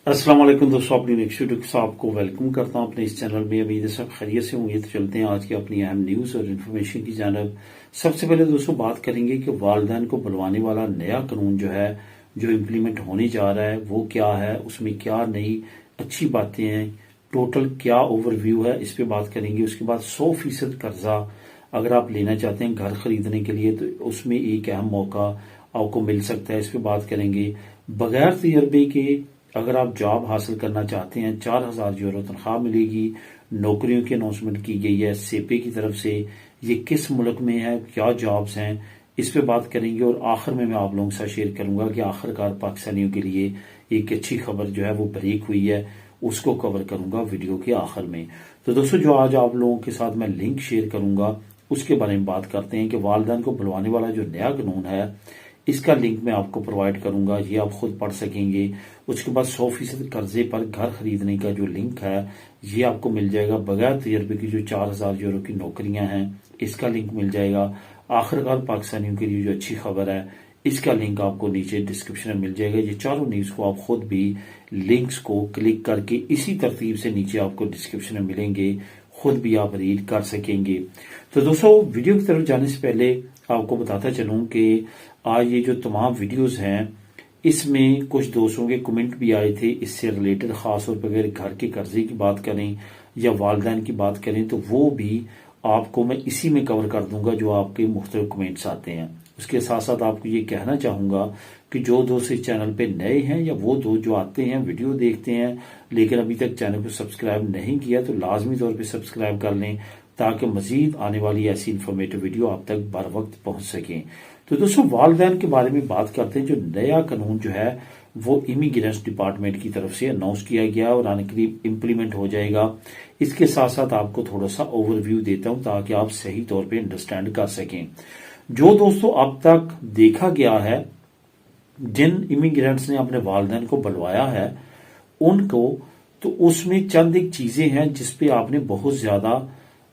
अस्सलाम वालेकुम दोस्तों, अपनी नेक्स्ट वीडियो के साथ आपको वेलकम करता हूं अपने इस चैनल में। उम्मीद है सब खैरियत से होंगे। तो चलते हैं आज की अपनी अहम न्यूज़ और इन्फॉर्मेशन की जानब। सबसे पहले दोस्तों बात करेंगे कि वालिदैन को बुलवाने वाला नया कानून जो है, जो इम्प्लीमेंट होने जा रहा है, वो क्या है, उसमें क्या नई अच्छी बातें हैं, टोटल क्या ओवरव्यू है, इस पर बात करेंगे। उसके बाद 100% कर्जा अगर आप लेना चाहते हैं घर खरीदने के लिए तो उसमें एक अहम मौका आपको मिल सकता है, इस पर बात करेंगे। बगैर तजर्बे के अगर आप जॉब हासिल करना चाहते हैं 4,000 यूरो तनख्वाह मिलेगी। नौकरियों की अनाउंसमेंट की गई है सेपे की तरफ से। ये किस मुल्क में है, क्या जॉब्स हैं, इस पे बात करेंगे। और आखिर में मैं आप लोगों के साथ शेयर करूंगा कि आखिरकार पाकिस्तानियों के लिए एक अच्छी खबर जो है वो ब्रेक हुई है, उसको कवर करूंगा वीडियो के आखिर में। तो दोस्तों जो आज आप लोगों के साथ मैं लिंक शेयर करूंगा उसके बारे में बात करते हैं कि वालिदैन को बुलवाने वाला जो नया कानून है इसका लिंक मैं आपको प्रोवाइड करूंगा, ये आप खुद पढ़ सकेंगे। उसके बाद 100% कर्जे पर घर खरीदने का जो लिंक है ये आपको मिल जाएगा। बगैर तजर्बे की जो 4,000 यूरो की नौकरियां हैं इसका लिंक मिल जाएगा। आखिरकार पाकिस्तानियों के लिए जो अच्छी खबर है इसका लिंक आपको नीचे डिस्क्रिप्शन में मिल जाएगा। ये चारों न्यूज को आप खुद भी लिंक्स को क्लिक करके इसी तरतीब से नीचे आपको डिस्क्रिप्शन में मिलेंगे, खुद भी आप रीड कर सकेंगे। तो दोस्तों वीडियो की तरफ जाने से पहले आपको बताता चलूं कि आज ये जो तमाम वीडियोस हैं इसमें कुछ दोस्तों के कमेंट भी आए थे इससे रिलेटेड, खासतौर पर अगर घर के कर्जे की बात करें या वालिदैन की बात करें तो वो भी आपको मैं इसी में कवर कर दूंगा जो आपके मुख्तलिफ कमेंट्स आते हैं। उसके साथ साथ आपको ये कहना चाहूंगा कि जो दोस्त इस चैनल पे नए हैं या वो दोस्त जो आते हैं वीडियो देखते हैं लेकिन अभी तक चैनल को सब्सक्राइब नहीं किया तो लाजमी तौर पे सब्सक्राइब कर लें ताकि मजीद आने वाली ऐसी इन्फॉर्मेटिव वीडियो आप तक बर वक्त पहुंच सकें। तो दोस्तों वालिदैन के बारे में बात करते हैं। जो नया कानून जो है वो इमिग्रेशन डिपार्टमेंट की तरफ से अनाउंस किया गया और आने करीब इम्प्लीमेंट हो जाएगा। इसके साथ साथ आपको थोड़ा सा ओवरव्यू देता हूं ताकि आप सही तौर पे अंडरस्टैंड कर सकें। जो दोस्तों अब तक देखा गया है जिन इमिग्रेंट्स ने अपने वालिदैन को बुलवाया है उनको, तो उसमें चंद एक चीजें हैं जिसपे आपने बहुत ज्यादा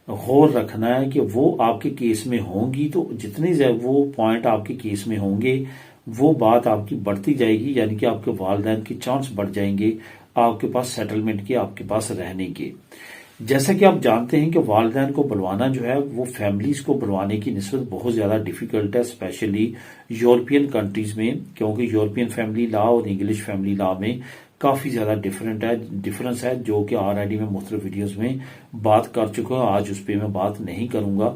गौर रखना है कि वो आपके केस में होंगी। तो जितने वो पॉइंट आपके केस में होंगे वो बात आपकी बढ़ती जाएगी, यानी कि आपके वालिदैन के चांस बढ़ जाएंगे आपके पास सेटलमेंट के, आपके पास रहने के। जैसा कि आप जानते हैं कि वालिदैन को बुलवाना जो है वो फैमिलीज को बुलवाने की निस्बत बहुत ज्यादा डिफिकल्ट है, स्पेशली यूरोपियन कंट्रीज में, क्योंकि यूरोपियन फैमिली लॉ और इंग्लिश फैमिली लॉ में काफी ज्यादा डिफरेंस है जो कि ऑलरेडी मैं मुख्तलिफ वीडियोस में बात कर चुका हूं, आज उस पर मैं बात नहीं करूंगा।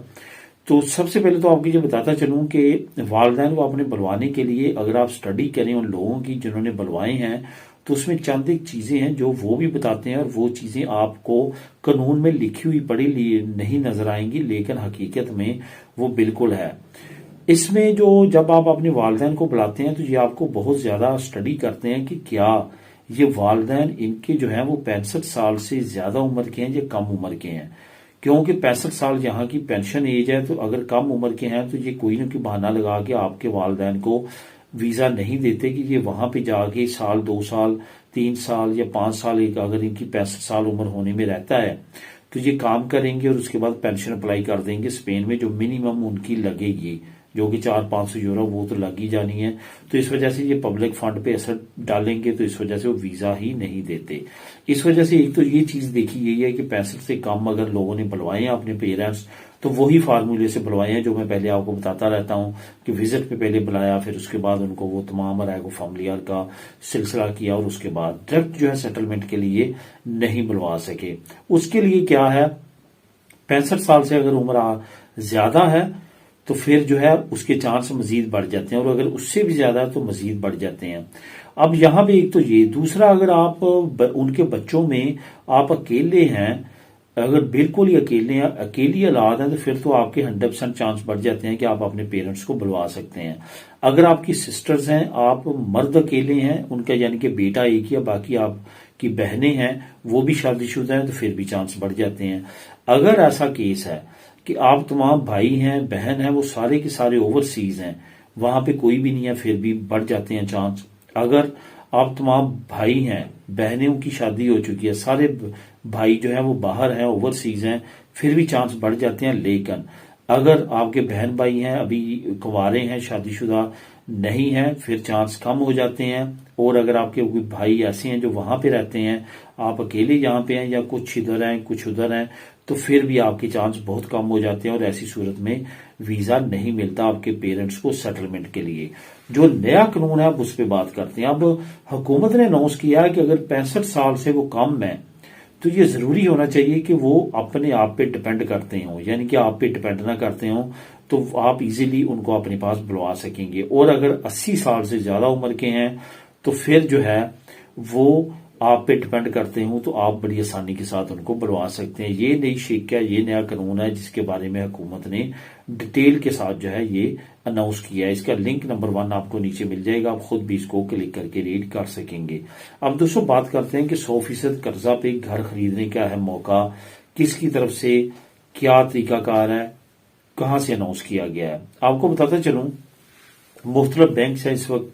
तो सबसे पहले तो आपको ये बताता चलूं कि वालिदैन को अपने बुलवाने के लिए अगर आप स्टडी करें उन लोगों की जिन्होंने बुलवाए हैं तो उसमें चंद एक चीजें हैं जो वो भी बताते हैं और वो चीजें आपको कानून में लिखी हुई पढ़ी नहीं नजर आएंगी लेकिन हकीकत में वो बिल्कुल है। इसमें जो जब आप अपने वालिदैन को बुलाते हैं तो ये आपको बहुत ज्यादा स्टडी करते हैं कि क्या ये वालिदैन इनके जो है वो 65 साल से ज्यादा उम्र के हैं या कम उम्र के हैं, क्योंकि 65 साल यहाँ की पेंशन एज है। तो अगर कम उम्र के हैं तो ये कोई ना कोई बहाना लगा के आपके वालिदैन को वीजा नहीं देते कि ये वहां पे जाके साल 2 साल 3 साल या 5 साल एक अगर इनकी 65 साल उम्र होने में रहता है तो ये काम करेंगे और उसके बाद पेंशन अप्लाई कर देंगे स्पेन में, जो मिनिमम उनकी लगेगी जो कि 400-500 यूरो वो तो लग ही जानी है। तो इस वजह से ये पब्लिक फंड पे असर डालेंगे तो इस वजह से वो वीजा ही नहीं देते। इस वजह से एक तो ये चीज देखी गई है कि 65 से कम अगर लोगों ने बुलवाए हैं अपने पेरेंट्स तो वही फार्मूले से बुलवाए हैं जो मैं पहले आपको बताता रहता हूं कि विजिट पे पहले बुलाया, फिर उसके बाद उनको वो तमाम अराइगो फैमिलियर का सिलसिला किया और उसके बाद डायरेक्ट जो है सेटलमेंट के लिए नहीं बुलवा सके। उसके लिए क्या है, 65 साल से अगर उम्र ज्यादा है तो फिर जो है उसके चांस मजीद बढ़ जाते हैं और अगर उससे भी ज्यादा तो मजीद बढ़ जाते हैं। अब यहां पे एक तो ये, दूसरा अगर आप उनके बच्चों में आप अकेले हैं, अगर बिल्कुल ही अकेले हैं, अकेली औलाद है तो फिर तो आपके 100% चांस बढ़ जाते हैं कि आप अपने पेरेंट्स को बुलवा सकते हैं। अगर आपकी सिस्टर्स हैं, आप मर्द अकेले हैं उनका यानी कि बेटा एक या बाकी आपकी बहनें हैं वो भी शादीशुदा हैं तो फिर भी चांस बढ़ जाते हैं। अगर ऐसा केस है कि आप तमाम भाई हैं बहन हैं वो सारे के सारे ओवरसीज हैं, वहां पे कोई भी नहीं है फिर भी बढ़ जाते हैं चांस। अगर आप तमाम भाई हैं बहनों की शादी हो चुकी है, सारे भाई जो है वो बाहर हैं ओवरसीज हैं, फिर भी चांस बढ़ जाते हैं। लेकिन अगर आपके बहन भाई हैं अभी कुंवारे हैं शादीशुदा नहीं है फिर चांस कम हो जाते हैं। और अगर आपके कोई भाई ऐसे हैं जो वहां पे रहते हैं, आप अकेले यहाँ पे हैं या कुछ इधर हैं कुछ उधर हैं, तो फिर भी आपके चांस बहुत कम हो जाते हैं और ऐसी सूरत में वीजा नहीं मिलता आपके पेरेंट्स को सेटलमेंट के लिए। जो नया कानून है अब उस पर बात करते हैं। अब हुकूमत ने अनाउंस किया है कि अगर 65 साल से वो कम है तो ये जरूरी होना चाहिए कि वो अपने आप पे डिपेंड करते हो, यानी कि आप पे डिपेंड ना करते हो, तो आप इजीली उनको अपने पास बुलवा सकेंगे। और अगर 80 साल से ज्यादा उम्र के हैं तो फिर जो है वो आप पे डिपेंड करते हो, तो आप बड़ी आसानी के साथ उनको बुलवा सकते हैं। ये नई शिक्षा, ये नया कानून है जिसके बारे में हुकूमत ने डिटेल के साथ जो है ये अनाउंस किया है। इसका लिंक नंबर 1 आपको नीचे मिल जाएगा, आप खुद भी इसको क्लिक करके रीड कर सकेंगे। अब दोस्तों बात करते हैं कि 100% कर्जा पे घर खरीदने का है मौका, किसकी तरफ से क्या तरीकाकार है, कहां से अनाउंस किया गया है। आपको बताता चलूं मुख्तलिफ बैंक है इस वक्त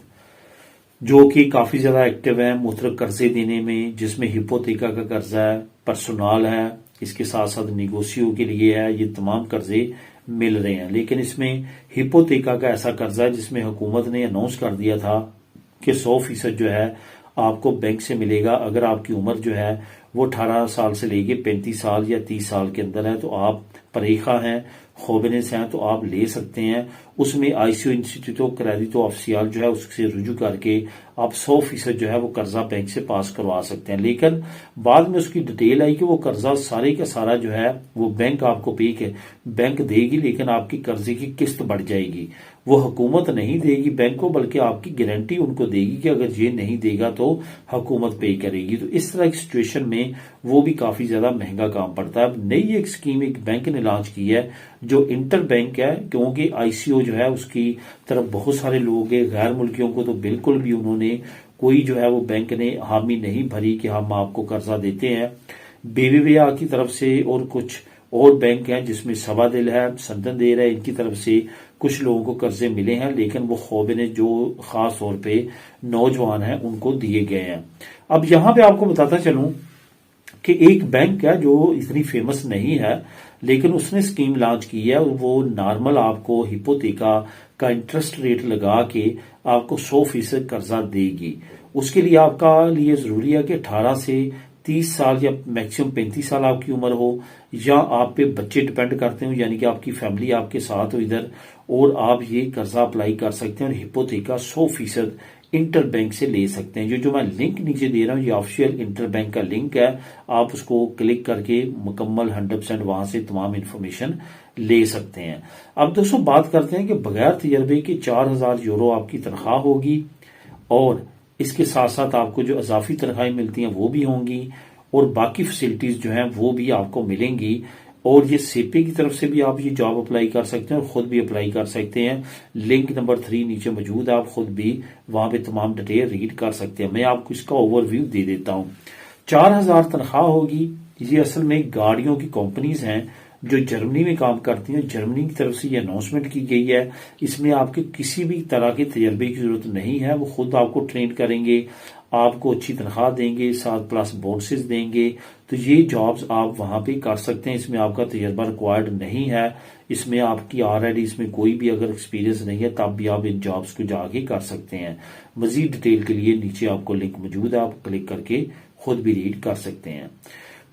जो कि काफी ज्यादा एक्टिव है मुख्तलिफ कर्जे देने में, जिसमें हिपोथेका का कर्जा है, पर्सनल है, इसके साथ साथ निगोसियो के लिए है, ये तमाम कर्जे मिल रहे हैं। लेकिन इसमें हिपोथेका का ऐसा कर्जा है जिसमें हुकूमत ने अनाउंस कर दिया था कि 100% जो है आपको बैंक से मिलेगा। अगर आपकी उम्र जो है वो 18 साल से लेके 35 साल या 30 साल के अंदर है, तो आप परीक्षा हैं, खोबनेस हैं, तो आप ले सकते हैं। उसमें आईसीओ इंस्टीट्यूट ऑफ क्रेडिटो ऑफिसियल जो है उससे रुजू करके आप 100% जो है वो कर्जा बैंक से पास करवा सकते हैं। लेकिन बाद में उसकी डिटेल आई कि वो कर्जा सारे का सारा जो है वो बैंक आपको बैंक देगी, लेकिन आपकी कर्जे की किस्त बढ़ जाएगी। वो हुकूमत नहीं देगी बैंक को, बल्कि आपकी गारंटी उनको देगी कि अगर ये नहीं देगा तो हुकूमत पे करेगी। तो इस तरह की सिचुएशन में वो भी काफी ज्यादा महंगा काम पड़ता है। अब नई एक स्कीम एक बैंक ने लॉन्च की है जो इंटर बैंक है, क्योंकि आईसीओ जो है उसकी तरफ बहुत सारे लोग हैं, गैर मुल्कियों को तो बिल्कुल भी उन्होंने कोई जो है वो बैंक ने हामी नहीं भरी कि हम आपको कर्जा देते हैं। बीबीवीआ की तरफ से और कुछ और बैंक हैं जिसमें सबादिल है, संतंदेर है, इनकी तरफ से कुछ लोगों को कर्जे मिले हैं, लेकिन वो खौबे ने जो खास तौर पे नौजवान हैं उनको दिए गए हैं। अब यहां पे आपको बताता चलूं कि एक बैंक है जो इतनी फेमस नहीं है, लेकिन उसने स्कीम लॉन्च की है। वो नॉर्मल आपको हिपोथेका का इंटरेस्ट रेट लगा के आपको 100% कर्जा देगी। उसके लिए आपका लिए जरूरी है कि 18 से 30 साल या मैक्सिमम 35 साल आपकी उम्र हो, या आप पे बच्चे डिपेंड करते हो, यानी कि आपकी फैमिली आपके साथ हो इधर, और आप ये कर्जा अप्लाई कर सकते हैं और हिपोथेका 100% इंटर बैंक से ले सकते हैं। ये जो मैं लिंक नीचे दे रहा हूँ ये ऑफिशियल इंटर बैंक का लिंक है, आप उसको क्लिक करके मुकम्मल 100% वहां से तमाम इंफॉर्मेशन ले सकते हैं। अब दोस्तों बात करते हैं कि बगैर तजर्बे के 4000 यूरो आपकी तनख्वाह होगी, और इसके साथ साथ आपको जो अजाफी तनख्वाहें मिलती हैं वो भी होंगी, और बाकी फैसिलिटीज जो हैं वो भी आपको मिलेंगी। और ये सीपी की तरफ से भी आप ये जॉब अप्लाई कर सकते हैं और खुद भी अप्लाई कर सकते हैं। लिंक नंबर 3 नीचे मौजूद है, आप खुद भी वहां पे तमाम डिटेल रीड कर सकते हैं। मैं आपको इसका ओवरव्यू दे देता हूं। 4000 तनख्वाह होगी। ये असल में गाड़ियों की कंपनीज हैं जो जर्मनी में काम करती हैं। जर्मनी की तरफ से ये अनाउंसमेंट की गई है। इसमें आपके किसी भी तरह के तजर्बे की जरूरत नहीं है, वो खुद आपको ट्रेन करेंगे, आपको अच्छी तनख्वाह देंगे, साथ प्लस बोनसेस देंगे। तो ये जॉब्स आप वहां पे कर सकते हैं। इसमें आपका तजर्बा रिक्वायर्ड नहीं है, इसमें आपकी ऑलरेडी इसमें कोई भी अगर एक्सपीरियंस नहीं है तब भी आप इन जॉब्स को जाके कर सकते हैं। मजीद डिटेल के लिए नीचे आपको लिंक मौजूद है, आप क्लिक करके खुद भी रीड कर सकते हैं।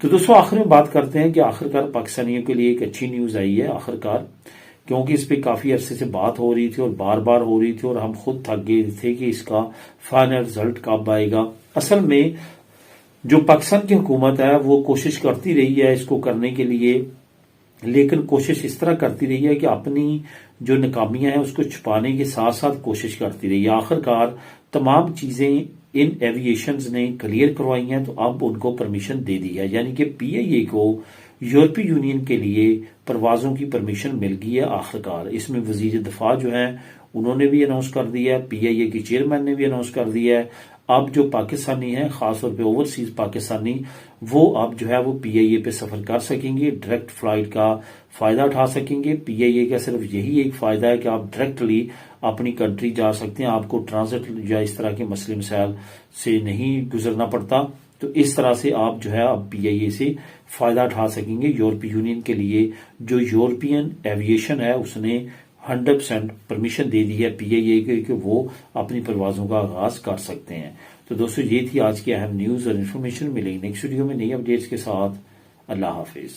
तो दोस्तों आखिर में बात करते हैं कि आखिरकार पाकिस्तानियों के लिए एक अच्छी न्यूज आई है आखिरकार, क्योंकि इस पे काफी अरसे से बात हो रही थी और बार बार हो रही थी और हम खुद थक गए थे कि इसका फाइनल रिजल्ट कब आएगा। असल में जो पाकिस्तान की हुकूमत है वो कोशिश करती रही है इसको करने के लिए, लेकिन कोशिश इस तरह करती रही है कि अपनी जो नाकामियां हैं उसको छुपाने के साथ साथ कोशिश करती रही है। आखिरकार तमाम चीजें इन एविएशंस ने क्लियर करवाई हैं, तो अब उनको परमिशन दे दी है, यानी कि पीआईए को यूरोपीय यूनियन के लिए परवाजों की परमिशन मिल गई है आखिरकार। इसमें वजीर दफा जो है उन्होंने भी अनाउंस कर दिया है, पीआईए की चेयरमैन ने भी अनाउंस कर दिया है। अब जो पाकिस्तानी हैं, खासतौर पे ओवरसीज पाकिस्तानी, वो अब जो है वो पीआईए पे सफर कर सकेंगे, डायरेक्ट फ्लाइट का फायदा उठा सकेंगे। पीआईए का सिर्फ यही एक फायदा है कि आप डायरेक्टली अपनी कंट्री जा सकते हैं, आपको ट्रांजिट या इस तरह के मसले मसाइल से नहीं गुजरना पड़ता। तो इस तरह से आप जो है अब पीआईए से फायदा उठा सकेंगे। यूरोपीय यूनियन के लिए जो यूरोपियन एविएशन है उसने 100% परमिशन दे दी है PIA को कि वो अपनी परवाजों का आगाज कर सकते हैं। तो दोस्तों ये थी आज की अहम न्यूज़ और इन्फॉर्मेशन। मिलेगी नेक्स्ट वीडियो में नई अपडेट्स के साथ। अल्लाह हाफिज।